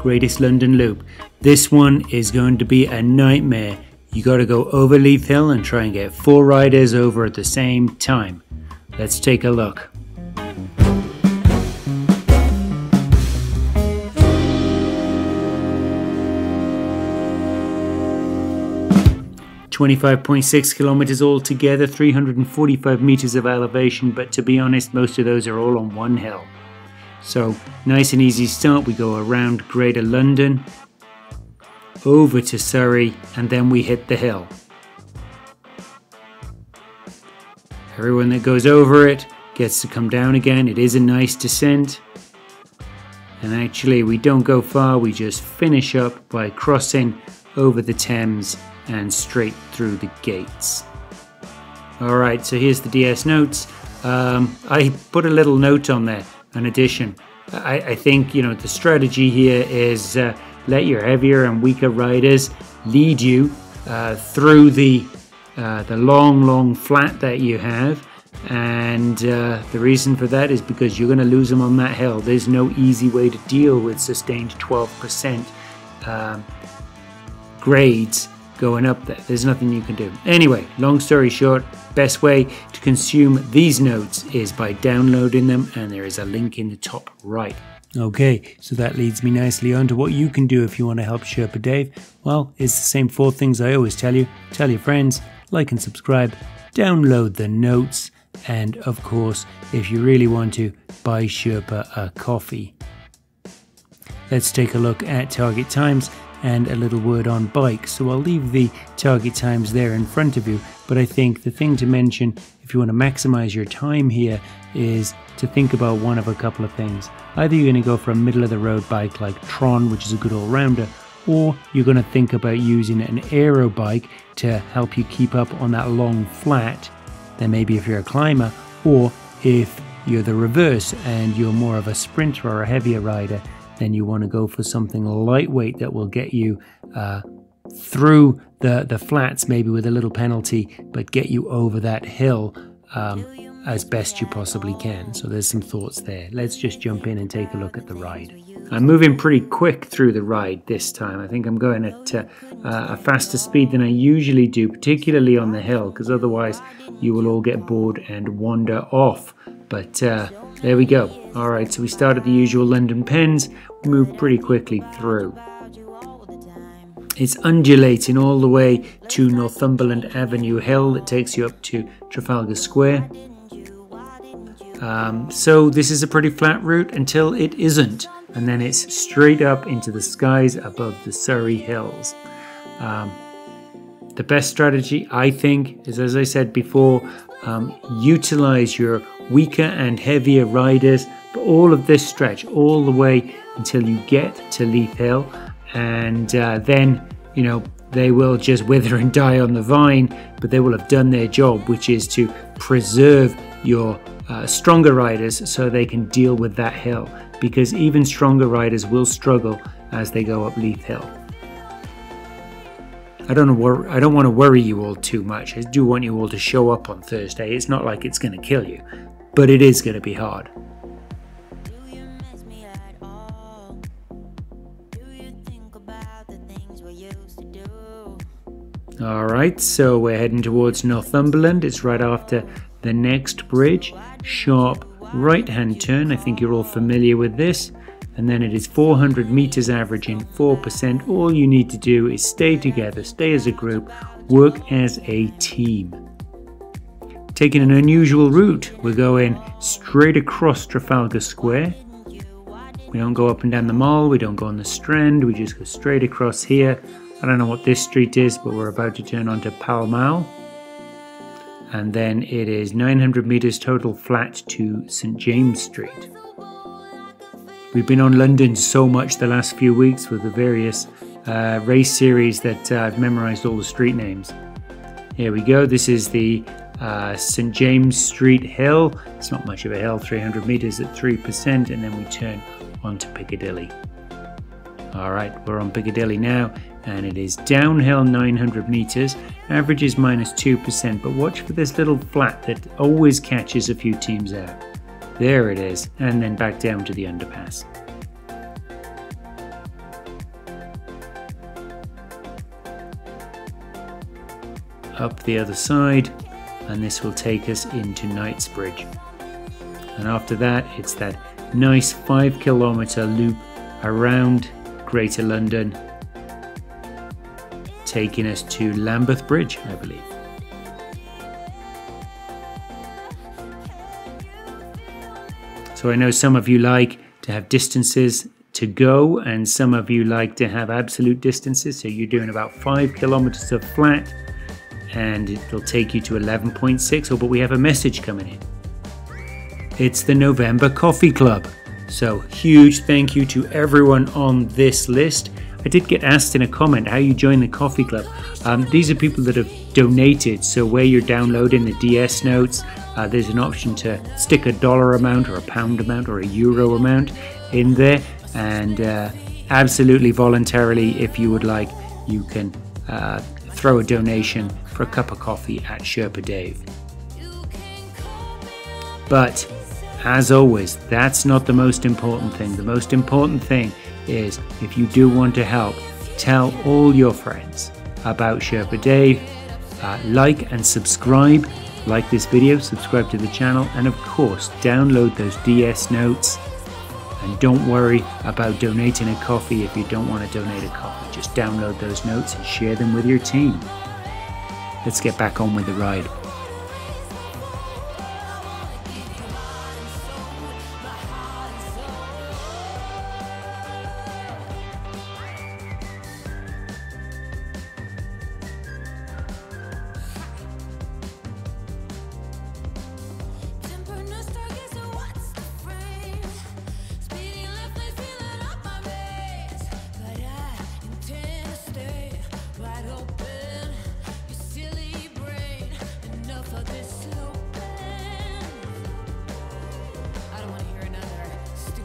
Greatest London Loop. This one is going to be a nightmare. You got to go over Leith Hill and try and get 4 riders over at the same time. Let's take a look. 25.6 kilometers altogether, 345 meters of elevation, but to be honest, most of those are all on one hill. So nice and easy start. We go around Greater London, over to Surrey, and then we hit the hill. Everyone that goes over it gets to come down again. It is a nice descent. And actually we don't go far, we just finish up by crossing over the Thames and straight through the gates. Alright, so here's the DS notes. I put a little note on there, an addition. I think, you know, the strategy here is let your heavier and weaker riders lead you through the long flat that you have. And the reason for that is because you're going to lose them on that hill. There's no easy way to deal with sustained 12% grades going up there. There's nothing you can do. Anyway, long story short, best way to consume these notes is by downloading them, and there is a link in the top right. Okay, so that leads me nicely on to what you can do if you want to help Sherpa Dave. Well, it's the same 4 things I always tell you. Tell your friends, like and subscribe, download the notes, and of course, if you really want to, buy Sherpa a coffee. Let's take a look at target times and a little word on bikes. So I'll leave the target times there in front of you, but I think the thing to mention if you want to maximize your time here is to think about one of a couple of things. Either you're going to go for a middle of the road bike like Tron, which is a good all-rounder, or you're going to think about using an aero bike to help you keep up on that long flat. Then maybe if you're a climber, or if you're the reverse and you're more of a sprinter or a heavier rider, then you want to go for something lightweight that will get you through the flats, maybe with a little penalty, but get you over that hill as best you possibly can. So there's some thoughts there. Let's just jump in and take a look at the ride. I'm moving pretty quick through the ride this time. I think I'm going at a faster speed than I usually do, particularly on the hill, because otherwise you will all get bored and wander off. But there we go. Alright, so we start at the usual London Pens, move pretty quickly through. It's undulating all the way to Northumberland Avenue Hill that takes you up to Trafalgar Square. So this is a pretty flat route until it isn't, and then it's straight up into the skies above the Surrey Hills. The best strategy, I think, is, as I said before, utilize your weaker and heavier riders for all of this stretch, all the way until you get to Leith Hill, and then, you know, they will just wither and die on the vine, but they will have done their job, which is to preserve your stronger riders so they can deal with that hill, because even stronger riders will struggle as they go up Leith Hill. I don't want to worry you all too much. I do want you all to show up on Thursday. It's not like it's going to kill you, but it is going to be hard. Alright, so we're heading towards Northumberland. It's right after the next bridge. Sharp right hand turn. I think you're all familiar with this. And then it is 400 meters averaging 4%. All you need to do is stay together, stay as a group, work as a team. Taking an unusual route, we're going straight across Trafalgar Square. We don't go up and down the Mall, we don't go on the Strand, we just go straight across here. I don't know what this street is, but we're about to turn onto Pall Mall. And then it is 900 meters total flat to St James Street. We've been on London so much the last few weeks with the various race series that I've memorized all the street names. Here we go. This is the St James Street Hill. It's not much of a hill, 300 meters at 3%, and then we turn onto Piccadilly. Alright, we're on Piccadilly now, and it is downhill 900 meters, average is -2%, but watch for this little flat that always catches a few teams out. There it is, and then back down to the underpass. up the other side, and this will take us into Knightsbridge. And after that, it's that nice 5-kilometer loop around Greater London, taking us to Lambeth Bridge, I believe. So I know some of you like to have distances to go, and some of you like to have absolute distances. So you're doing about 5 kilometers of flat, and it'll take you to 11.6. Oh, but we have a message coming in. It's the November Coffee Club. So huge thank you to everyone on this list. I did get asked in a comment how you join the coffee club. These are people that have donated. So where you're downloading the DS notes, there's an option to stick a dollar amount or a pound amount or a euro amount in there. And absolutely voluntarily, if you would like, you can throw a donation for a cup of coffee at Sherpa Dave. But as always, that's not the most important thing. The most important thing is, if you do want to help, tell all your friends about Sherpa Dave. Like and subscribe. Like this video, subscribe to the channel, and of course, download those DS notes. And don't worry about donating a coffee if you don't want to donate a coffee. Just download those notes and share them with your team. Let's get back on with the ride.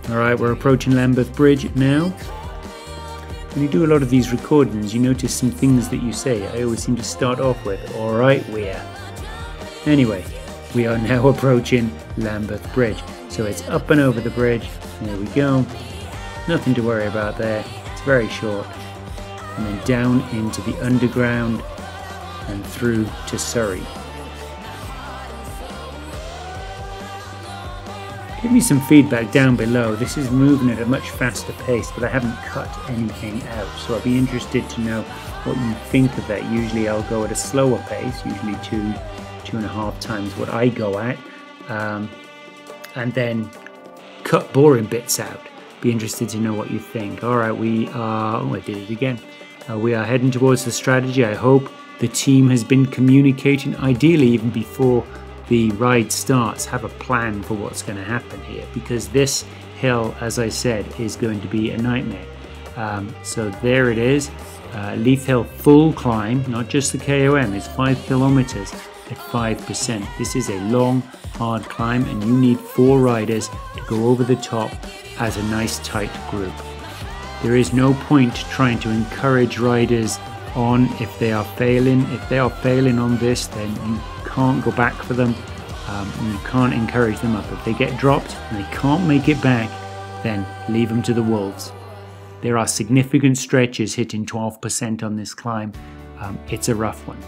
Alright, we're approaching Lambeth Bridge now. When you do a lot of these recordings, you notice some things that you say. I always seem to start off with, alright, we're. Anyway, we are now approaching Lambeth Bridge. So it's up and over the bridge. There we go. Nothing to worry about there. It's very short. And then down into the underground and through to Surrey. Give me some feedback down below. This is moving at a much faster pace, but I haven't cut anything out. So I'd be interested to know what you think of that. Usually I'll go at a slower pace, usually 2.5 times what I go at, and then cut boring bits out. Be interested to know what you think. All right, we are, oh, I did it again. We are heading towards the strategy. I hope the team has been communicating, ideally even before the ride starts. Have a plan for what's going to happen here, because this hill, as I said, is going to be a nightmare. So there it is, Leith Hill full climb, not just the KOM. It's 5 kilometers at 5%. This is a long, hard climb, and you need 4 riders to go over the top as a nice tight group. There is no point trying to encourage riders on if they are failing. If they are failing on this, then you can't go back for them. You can't encourage them up. If they get dropped and they can't make it back, then leave them to the wolves. There are significant stretches hitting 12% on this climb. It's a rough one.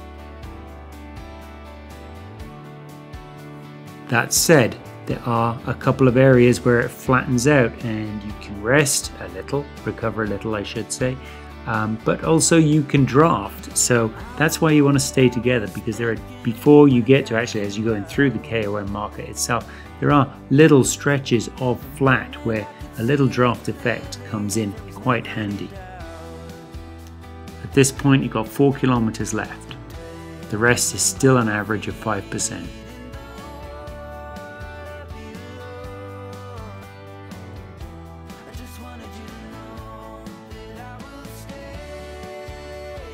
That said, there are a couple of areas where it flattens out and you can rest a little, recover a little I should say, but also you can draft. So that's why you want to stay together, because there are, before you get to actually, as you're going through the KOM market itself, there are little stretches of flat where a little draft effect comes in quite handy. At this point you've got 4 kilometers left. The rest is still an average of 5%.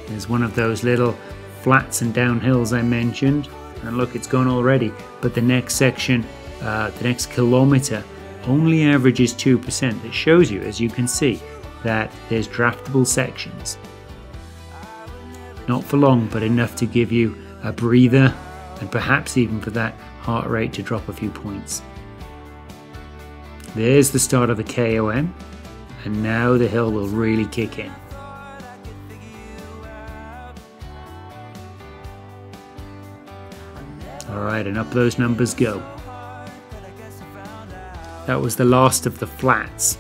There's one of those little flats and downhills I mentioned, and look, it's gone already, but the next section, the next kilometer, only averages 2%. It shows you, as you can see, that there's draftable sections. Not for long, but enough to give you a breather, and perhaps even for that heart rate to drop a few points. There's the start of the KOM, and now the hill will really kick in. All right, and up those numbers go. That was the last of the flats.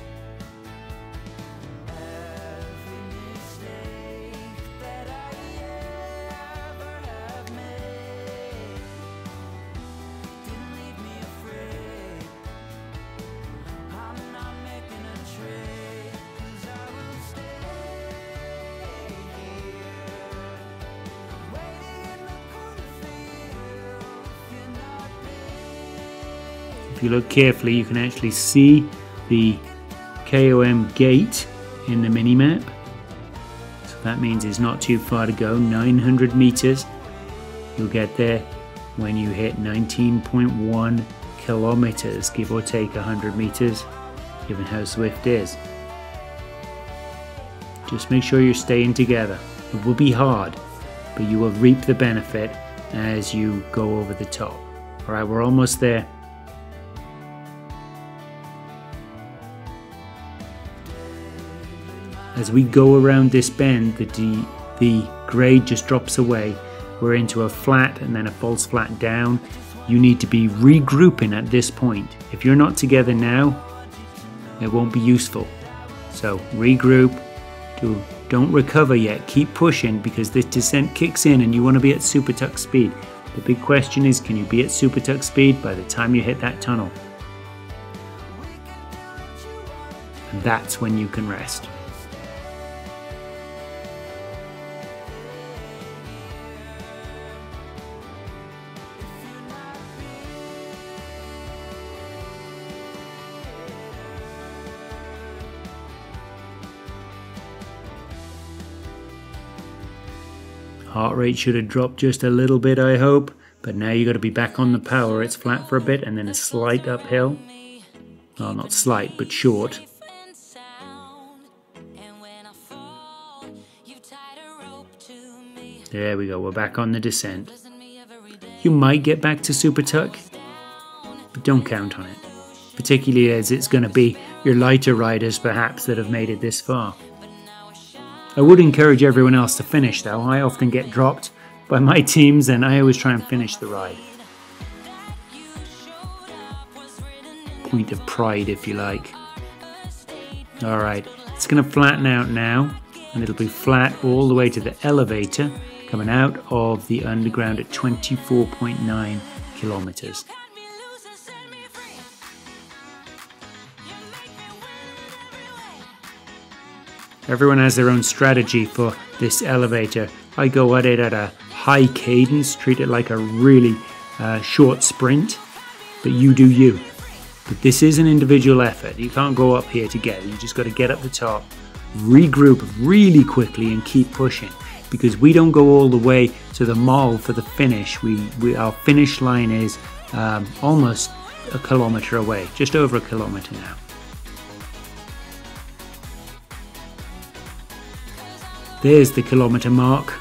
If you look carefully, you can actually see the KOM gate in the minimap. So that means it's not too far to go, 900 meters. You'll get there when you hit 19.1 kilometers, give or take 100 meters, given how Zwift is. Just make sure you're staying together. It will be hard, but you will reap the benefit as you go over the top. All right, we're almost there. As we go around this bend, the grade just drops away. We're into a flat and then a false flat down. You need to be regrouping at this point. If you're not together now, it won't be useful. So regroup, don't recover yet, keep pushing because this descent kicks in and you want to be at Supertuck speed. The big question is, can you be at Supertuck speed by the time you hit that tunnel? And that's when you can rest. Heart rate should have dropped just a little bit, I hope, but now you got to be back on the power. It's flat for a bit and then a slight uphill. Well, not slight, but short. There we go, we're back on the descent. You might get back to Supertuck, but don't count on it. Particularly as it's going to be your lighter riders perhaps that have made it this far. I would encourage everyone else to finish though. I often get dropped by my teams and I always try and finish the ride. Point of pride, if you like. Alright, it's going to flatten out now and it'll be flat all the way to the elevator coming out of the underground at 24.9 kilometers. Everyone has their own strategy for this elevator. I go at it at a high cadence, treat it like a really short sprint, but you do you. But this is an individual effort. You can't go up here together. You just got to get up the top, regroup really quickly and keep pushing because we don't go all the way to the mall for the finish. Our finish line is almost a kilometer away, just over a kilometer now. There's the kilometer mark.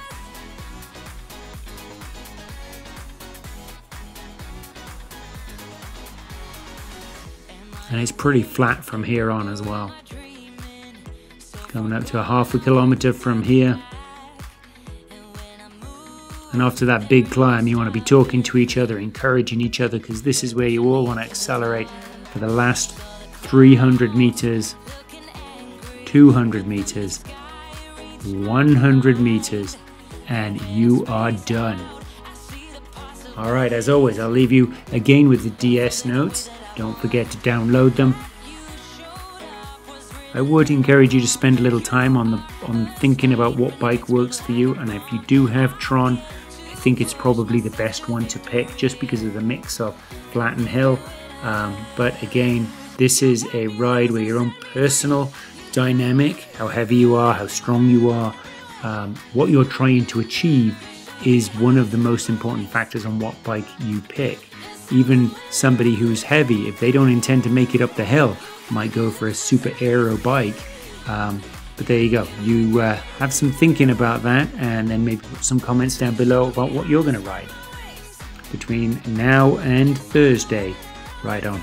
And it's pretty flat from here on as well. Coming up to a half a kilometer from here. And after that big climb, you want to be talking to each other, encouraging each other, because this is where you all want to accelerate for the last 300 meters, 200 meters, 100 meters, and you are done. Alright, as always, I'll leave you again with the DS notes. Don't forget to download them. I would encourage you to spend a little time on thinking about what bike works for you, and if you do have Tron, I think it's probably the best one to pick just because of the mix of flat and hill. But again, this is a ride where your own personal dynamic, how heavy you are, how strong you are, what you're trying to achieve is one of the most important factors on what bike you pick. Even somebody who's heavy, if they don't intend to make it up the hill, might go for a super aero bike. But there you go. You have some thinking about that, and then maybe put some comments down below about what you're going to ride between now and Thursday. Ride on.